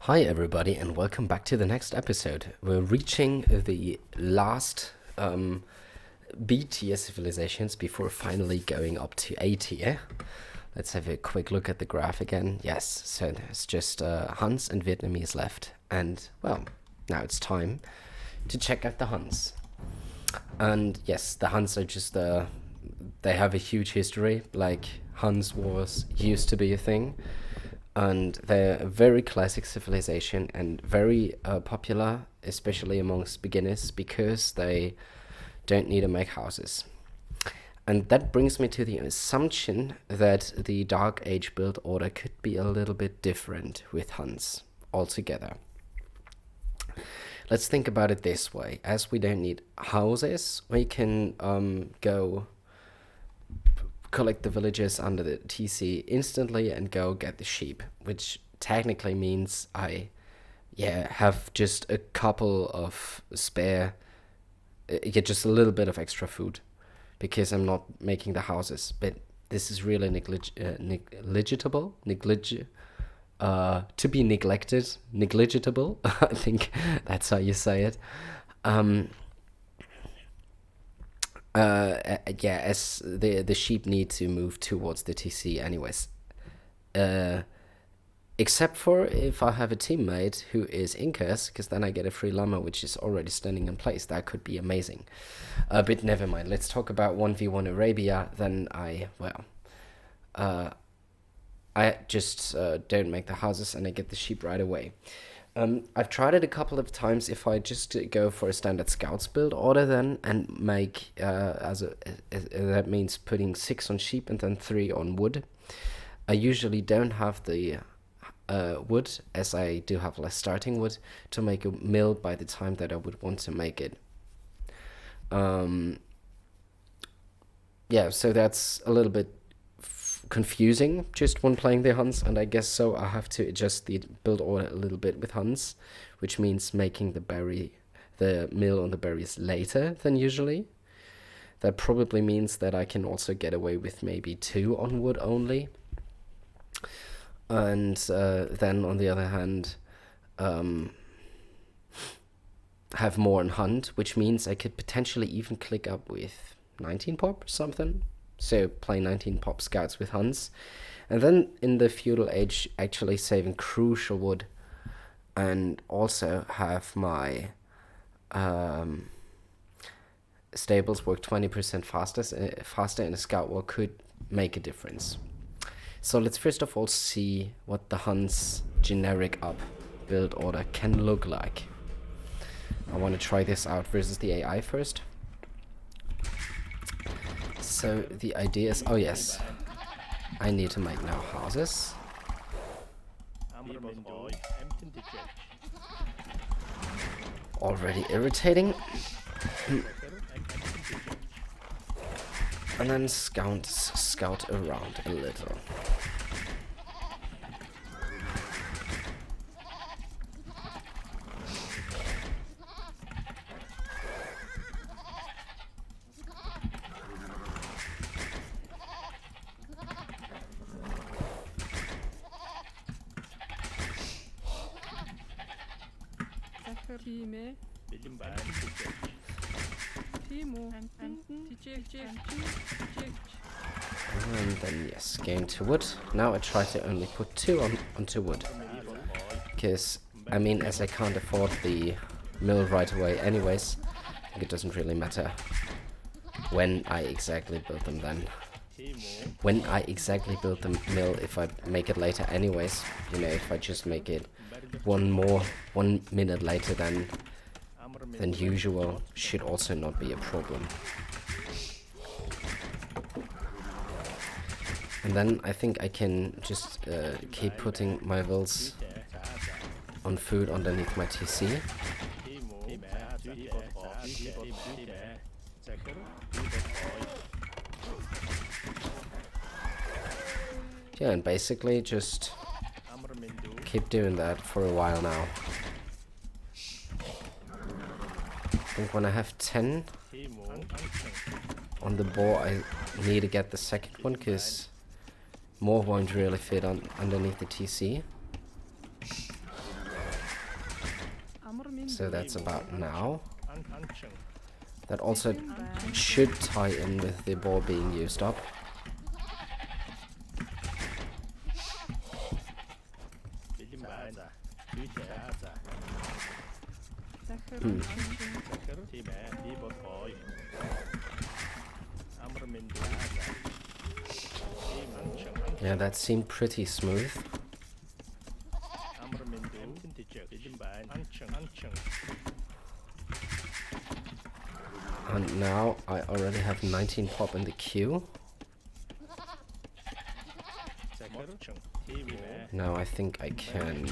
Hi, everybody, and welcome back to the next episode. We're reaching the last B tier civilizations before finally going up to A tier. Let's have a quick look at the graph again. Yes, so there's just Huns and Vietnamese left. And, well, now it's time to check out the Huns. And yes, the Huns are just, they have a huge history. Like, Huns wars used to be a thing. And they're a very classic civilization and very popular, especially amongst beginners, because they don't need to make houses. And that brings me to the assumption that the Dark Age build order could be a little bit different with Huns altogether. Let's think about it this way. As we don't need houses, we can go collect the villagers under the TC instantly and go get the sheep, which technically means I have just a couple of spare, get just a little bit of extra food because I'm not making the houses. But this is really negligible, to be neglected, negligible. I think that's how you say it. As the sheep need to move towards the TC anyways. Except for if I have a teammate who is Incas, because then I get a free llama which is already standing in place. That could be amazing. But never mind. Let's talk about 1v1 Arabia. Then I just don't make the houses and I get the sheep right away. I've tried it a couple of times. If I just go for a standard scouts build order then and make that means putting 6 on sheep and then 3 on wood. I usually don't have the wood, as I do have less starting wood, to make a mill by the time that I would want to make it. So that's a little bit confusing just when playing the Huns, and I guess so I have to adjust the build order a little bit with Huns, which means making the mill on the berries later than usually. That probably means that I can also get away with maybe 2 on wood only, and then on the other hand have more on hunt, which means I could potentially even click up with 19 pop or something. So play 19 pop scouts with Huns. And then in the feudal age actually saving crucial wood and also have my stables work 20% faster in a scout war could make a difference. So let's first of all see what the Huns generic up build order can look like. I want to try this out versus the AI first. So the idea is, oh yes, I need to make now houses. Already irritating. And then scout around a little. And then yes, gain to wood. Now I try to only put 2 onto wood, because I mean, as I can't afford the mill right away anyways, I think it doesn't really matter when I exactly build them then. When I exactly build the mill, if I make it later anyways, if I just make it 1 minute later than usual, should also not be a problem. And then I think I can just keep putting my vills on food underneath my TC. Yeah, and basically just keep doing that for a while now. I think when I have 10 on the boar, I need to get the second one, because more won't really fit underneath the TC. So that's about now. That also should tie in with the ball being used up. Yeah, that seemed pretty smooth. And now I already have 19 pop in the queue. Now I think I can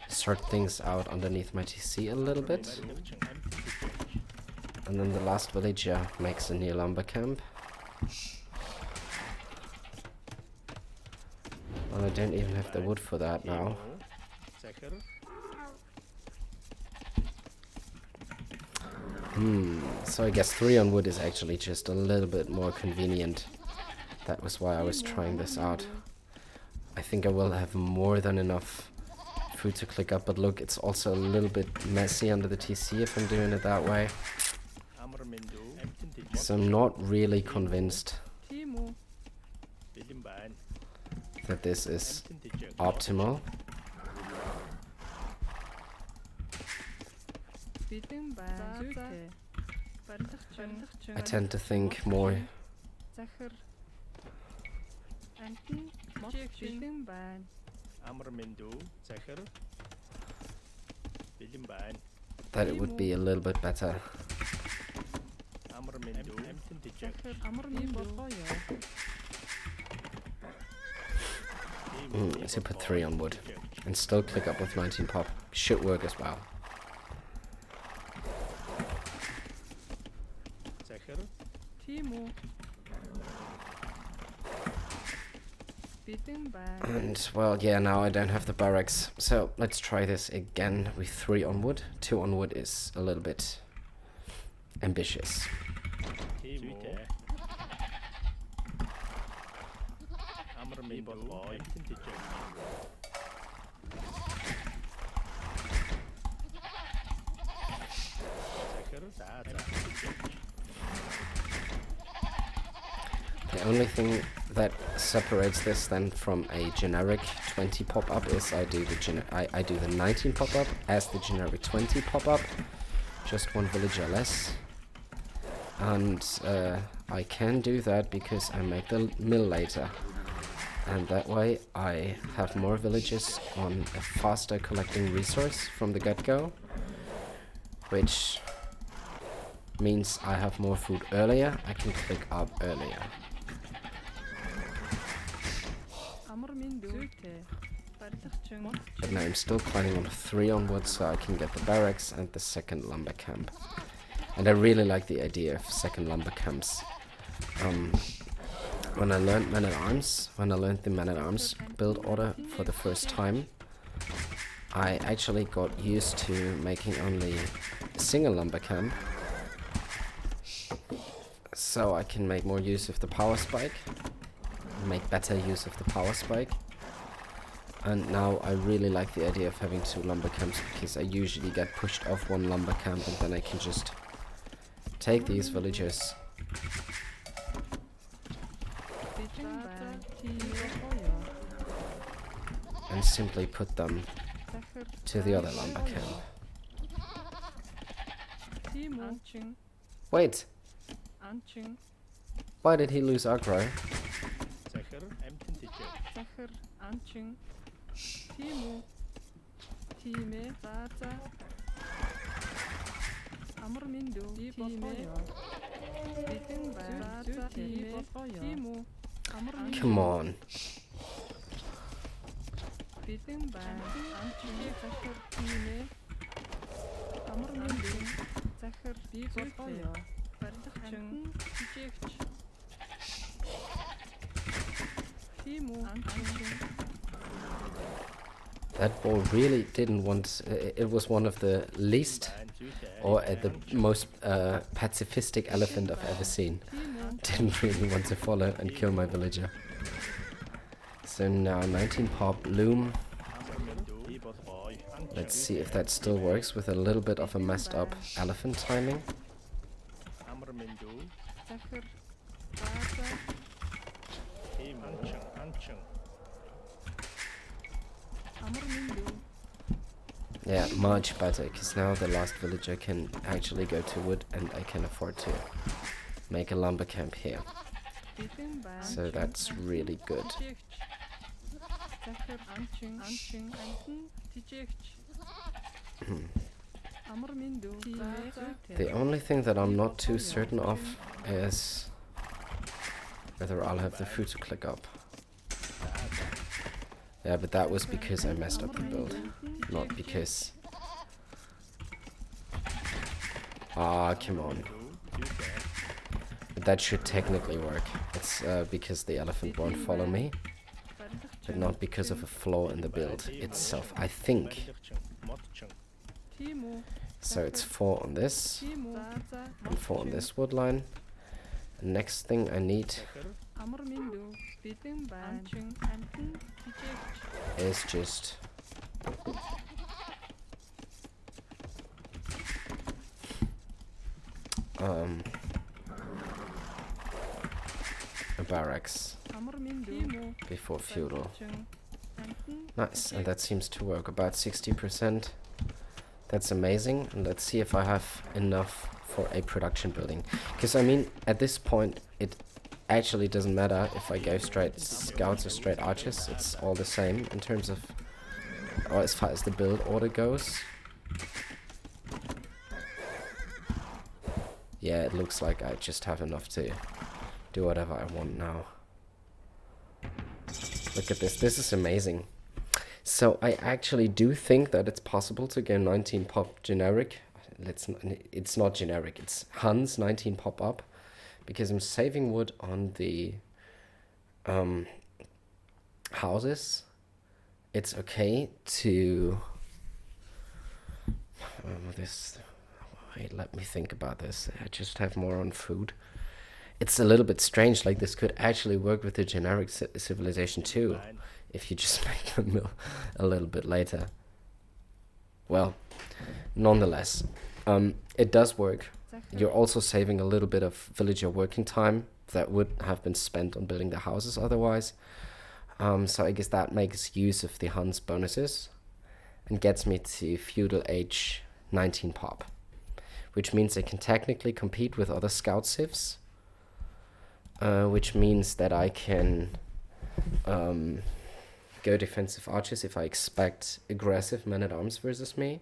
sort things out underneath my TC a little bit. And then the last villager makes a near lumber camp. Well, I don't even have the wood for that now. So I guess 3 on wood is actually just a little bit more convenient. That was why I was trying this out. I think I will have more than enough food to click up, but look, it's also a little bit messy under the TC if I'm doing it that way. So I'm not really convinced that this is optimal. I tend to think more that it would be a little bit better to put 3 on wood and still click up with 19 pop. Should work as well. And well, yeah, now I don't have the barracks, so let's try this again with 3 on wood. 2 on wood is a little bit ambitious. The only thing that separates this then from a generic 20 pop-up is I do the 19 pop-up as the generic 20 pop-up, just 1 villager less. And I can do that because I make the mill later. And that way I have more villages on a faster collecting resource from the get-go, which means I have more food earlier, I can click up earlier. But now I'm still planning on 3 on wood so I can get the barracks and the second lumber camp. And I really like the idea of second lumber camps. When I learned the Man-at-Arms build order for the first time, I actually got used to making only a single lumber camp, so I can make more use of the power spike, make better use of the power spike. And now I really like the idea of having 2 lumber camps, because I usually get pushed off 1 lumber camp and then I can just take these villagers and simply put them to the other lumber camp. Wait! Why did he lose aggro? Come on. That ball really didn't want... it was one of the least or the most pacifistic elephant I've ever seen. Didn't really want to follow and kill my villager. So now 19 pop loom. Let's see if that still works with a little bit of a messed up elephant timing. Yeah, much better, because now the last villager can actually go to wood and I can afford to make a lumber camp here. So that's really good. The only thing that I'm not too certain of is whether I'll have the food to click up. Yeah, but that was because I messed up the build, not because... Ah, come on. But that should technically work. It's because the elephant won't follow me, but not because of a flaw in the build itself, I think. So it's 4 on this, and 4 on this wood line. And next thing I need is just a barracks before feudal. Nice, and that seems to work about 60%. That's amazing, and let's see if I have enough for a production building. Because I mean, at this point, it actually doesn't matter if I go straight scouts or straight archers. It's all the same in terms of, or as far as the build order goes. Yeah, it looks like I just have enough to do whatever I want now. Look at this. This is amazing. So I actually do think that it's possible to go 19 pop generic. It's not generic, it's Huns 19 pop up, because I'm saving wood on the houses. It's okay to wait, let me think about this. I just have more on food. It's a little bit strange, like this could actually work with the generic civilization too, if you just make the mill a little bit later. Well, nonetheless, it does work. You're also saving a little bit of villager working time that would have been spent on building the houses otherwise. So I guess that makes use of the Huns bonuses and gets me to feudal age 19 pop, which means I can technically compete with other scout civs, which means that I can go defensive archers if I expect aggressive men-at-arms versus me.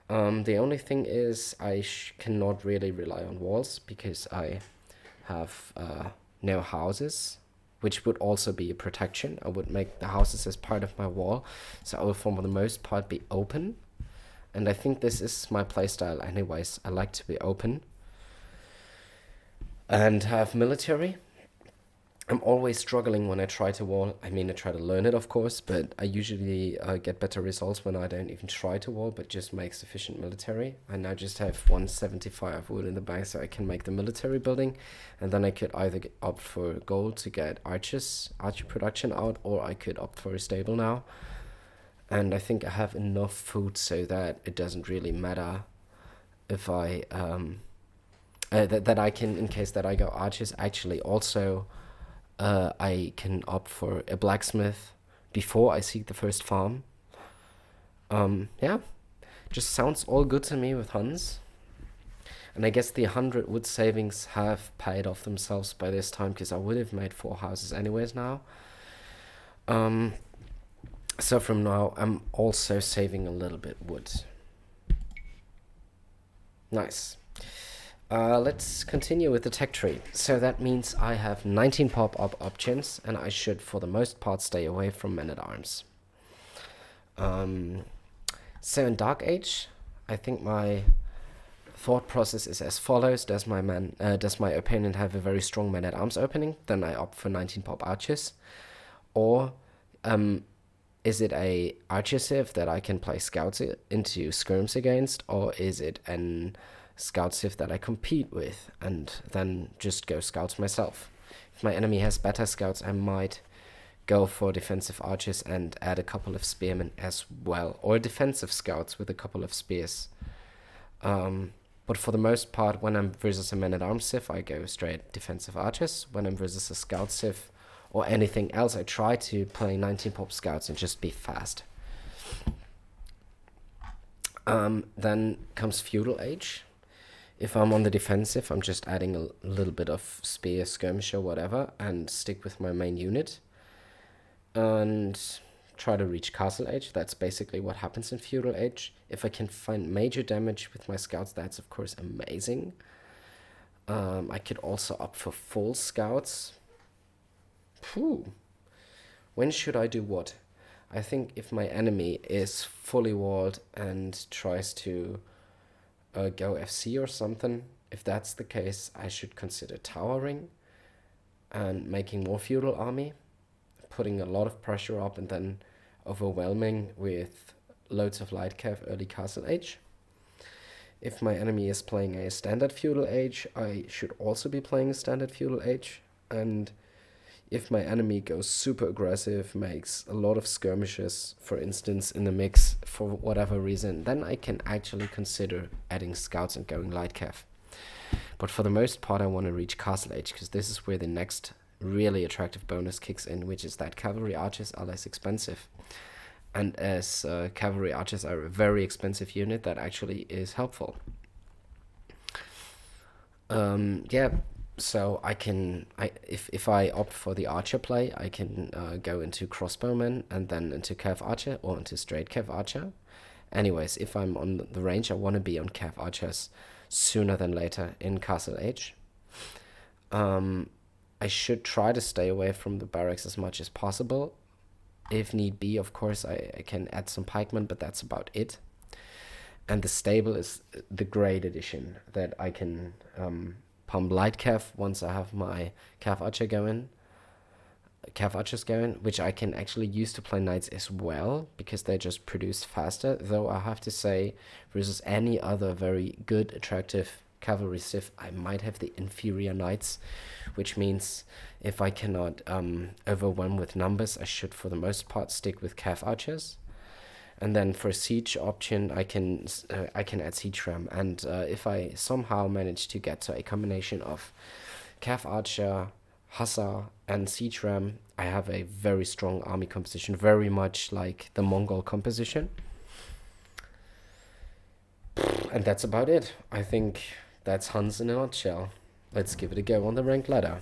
The only thing is I cannot really rely on walls because I have no houses, which would also be a protection. I would make the houses as part of my wall, so I will for the most part be open. And I think this is my playstyle anyways. I like to be open and have military. I'm always struggling when I try to wall. I mean, I try to learn it, of course, but I usually get better results when I don't even try to wall, but just make sufficient military. I now just have 175 wood in the bank, so I can make the military building, and then I could either opt for gold to get archer production out, or I could opt for a stable now. And I think I have enough food so that it doesn't really matter if I that I can, in case that I go archers. Actually, also I can opt for a blacksmith before I seek the first farm. Yeah, just sounds all good to me with Huns. And I guess the 100 wood savings have paid off themselves by this time, because I would have made 4 houses anyways now. So from now, I'm also saving a little bit wood. Nice. Let's continue with the tech tree. So that means I have 19 pop-up options, and I should, for the most part, stay away from men-at-arms. So in Dark Age, I think my thought process is as follows. Does my opponent have a very strong man-at-arms opening? Then I opt for 19 pop archers. Or is it a archer civ that I can play scouts into skirms against, or is it an scout civ that I compete with and then just go scouts myself? If my enemy has better scouts, I might go for defensive archers and add a couple of spearmen as well, or defensive scouts with a couple of spears. But for the most part, when I'm versus a man-at-arms civ, I go straight defensive archers. When I'm versus a scout civ or anything else, I try to play 19 pop scouts and just be fast. Then comes feudal age. If I'm on the defensive, I'm just adding a little bit of spear, skirmish, or whatever, and stick with my main unit and try to reach castle age. That's basically what happens in feudal age. If I can find major damage with my scouts, that's of course amazing. I could also opt for full scouts. When should I do what? I think if my enemy is fully walled and tries to go FC or something, if that's the case, I should consider towering and making more feudal army, putting a lot of pressure up and then overwhelming with loads of light cav early castle age. If my enemy is playing a standard feudal age, I should also be playing a standard feudal age. And if my enemy goes super aggressive, makes a lot of skirmishes, for instance, in the mix for whatever reason, then I can actually consider adding scouts and going light cav. But for the most part, I want to reach castle age, because this is where the next really attractive bonus kicks in, which is that cavalry archers are less expensive. And as cavalry archers are a very expensive unit, that actually is helpful. So if I opt for the archer play, I can go into crossbowman and then into cav archer or into straight cav archer. Anyways, if I'm on the range, I want to be on cav archers sooner than later in castle age. I should try to stay away from the barracks as much as possible. If need be, of course, I can add some pikemen, but that's about it. And the stable is the great addition that I can pump light cav once I have my cav archers going, which I can actually use to play knights as well, because they just produce faster. Though I have to say, versus any other very good, attractive cavalry civ, I might have the inferior knights, which means if I cannot overwhelm with numbers, I should for the most part stick with cav archers. And then for siege option, I can add siege ram. And if I somehow manage to get to a combination of cav archer, hussar, and siege ram, I have a very strong army composition, very much like the Mongol composition. And that's about it. I think that's Huns in a nutshell. Let's give it a go on the ranked ladder.